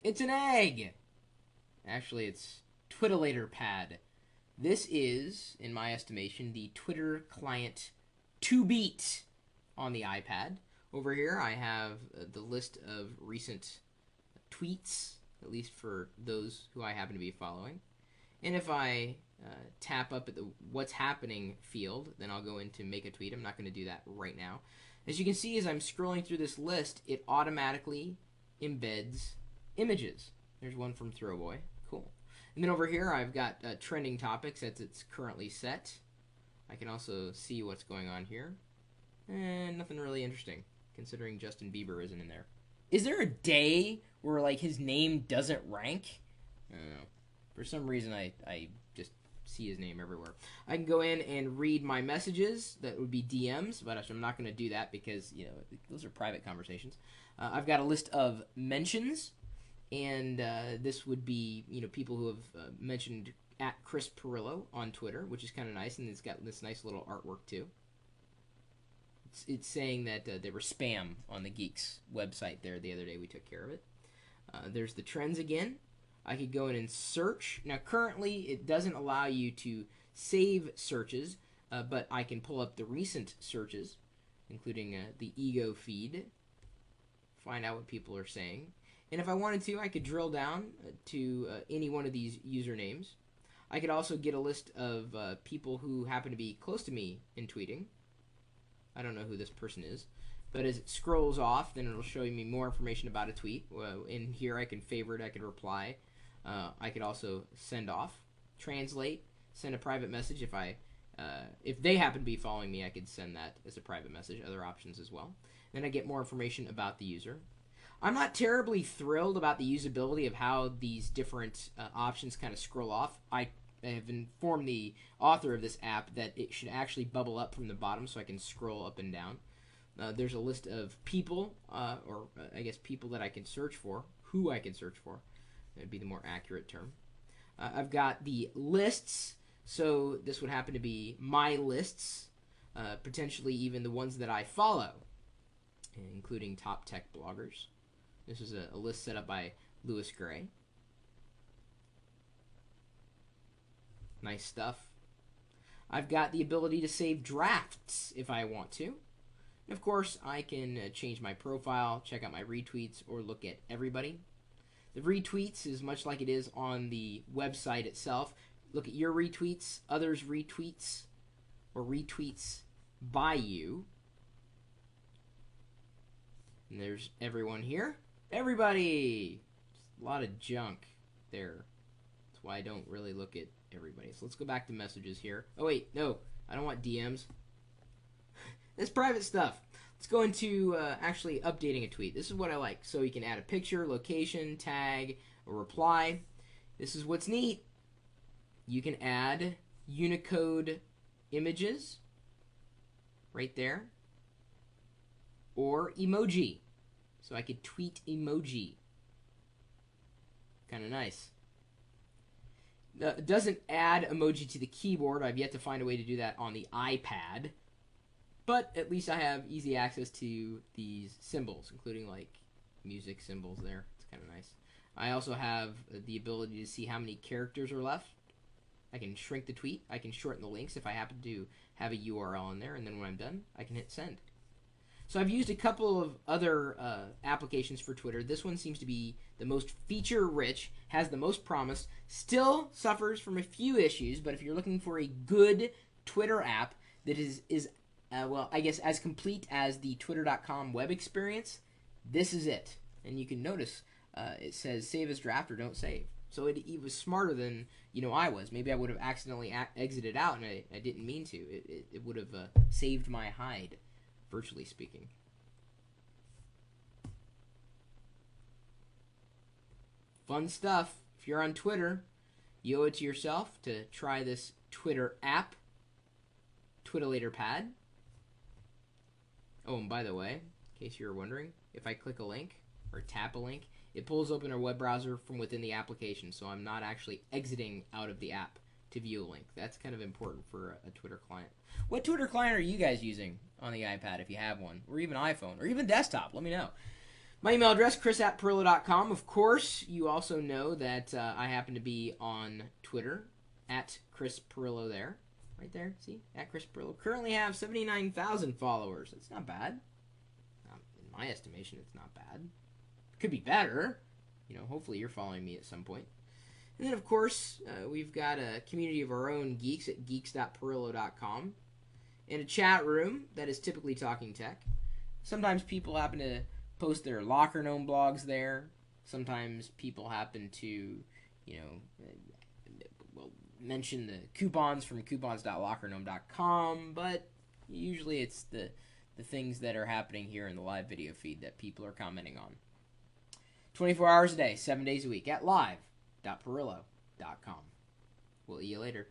It's an egg! Actually, it's Twiddlator Pad. This is, in my estimation, the Twitter client to beat on the iPad. Over here, I have the list of recent tweets, at least for those who I happen to be following. And if I tap up at the what's happening field, then I'll go into make a tweet. I'm not going to do that right now. As you can see, as I'm scrolling through this list, it automatically embeds images. There's one from Throwboy. Cool. And then over here, I've got trending topics as it's currently set. I can also see what's going on here. And nothing really interesting, considering Justin Bieber isn't in there. Is there a day where like his name doesn't rank? I don't know. For some reason, I just see his name everywhere. I can go in and read my messages. That would be DMs, but I'm not going to do that because those are private conversations. I've got a list of mentions, and this would be people who have mentioned at Chris Pirillo on Twitter, which is kind of nice, and it's got this nice little artwork too. It's saying that they were spam on the Geeks website there the other day. We took care of it. There's the trends again. I could go in and search. Now, currently, it doesn't allow you to save searches, but I can pull up the recent searches, including the ego feed, find out what people are saying. And if I wanted to, I could drill down to any one of these usernames. I could also get a list of people who happen to be close to me in tweeting. I don't know who this person is. But as it scrolls off, then it'll show me more information about a tweet. In here, I can favorite, I can reply. I could also send off, translate, send a private message. If they happen to be following me, I could send that as a private message. Other options as well. Then I get more information about the user. I'm not terribly thrilled about the usability of how these different options kind of scroll off. I have informed the author of this app that it should actually bubble up from the bottom so I can scroll up and down. There's a list of people, or I guess people that I can search for, who I can search for. That would be the more accurate term. I've got the lists, so this would happen to be my lists, potentially even the ones that I follow, including top tech bloggers. This is a list set up by Lewis Gray. Nice stuff. I've got the ability to save drafts if I want to. And of course, I can change my profile, check out my retweets, or look at everybody. The retweets is much like it is on the website itself. Look at your retweets, others' retweets, or retweets by you. And there's everyone here. Everybody! Just a lot of junk there. That's why I don't really look at everybody. So let's go back to messages here. Oh wait, no, I don't want DMs. That's private stuff. Let's go into actually updating a tweet. This is what I like. So you can add a picture, location, tag, a reply. This is what's neat. You can add Unicode images right there, or emoji. So I could tweet emoji. Kind of nice. It doesn't add emoji to the keyboard. I've yet to find a way to do that on the iPad. But at least I have easy access to these symbols, including like music symbols there. It's kind of nice. I also have the ability to see how many characters are left. I can shrink the tweet. I can shorten the links if I happen to have a URL in there. And then when I'm done, I can hit send. So I've used a couple of other applications for Twitter. This one seems to be the most feature-rich, has the most promise, still suffers from a few issues, but if you're looking for a good Twitter app that is well, I guess as complete as the Twitter.com web experience, this is it. And you can notice it says save as draft or don't save. So it was smarter than I was. Maybe I would have accidentally exited out, and I didn't mean to. It would have saved my hide, virtually speaking. Fun stuff. If you're on Twitter, you owe it to yourself to try this Twitter app, Twiddlator Pad. Oh, and by the way, in case you were wondering, if I click a link or tap a link, it pulls open a web browser from within the application, so I'm not actually exiting out of the app to view a link. That's kind of important for a Twitter client. What Twitter client are you guys using on the iPad if you have one, or even iPhone, or even desktop? Let me know. My email address, chris@perillo.com. Of course, you also know that I happen to be on Twitter, at Chris Perillo there. Right there, see? At Chris Perillo. Currently have 79,000 followers. That's not bad. In my estimation, it's not bad. Could be better. Hopefully you're following me at some point. And then, of course, we've got a community of our own geeks at geeks.perillo.com. And a chat room that is typically talking tech. Sometimes people happen to post their Locker Gnome blogs there. Sometimes people happen to, mention the coupons from coupons.lockergnome.com, but usually it's the things that are happening here in the live video feed that people are commenting on. 24 hours a day, 7 days a week at live.perillo.com. We'll see you later.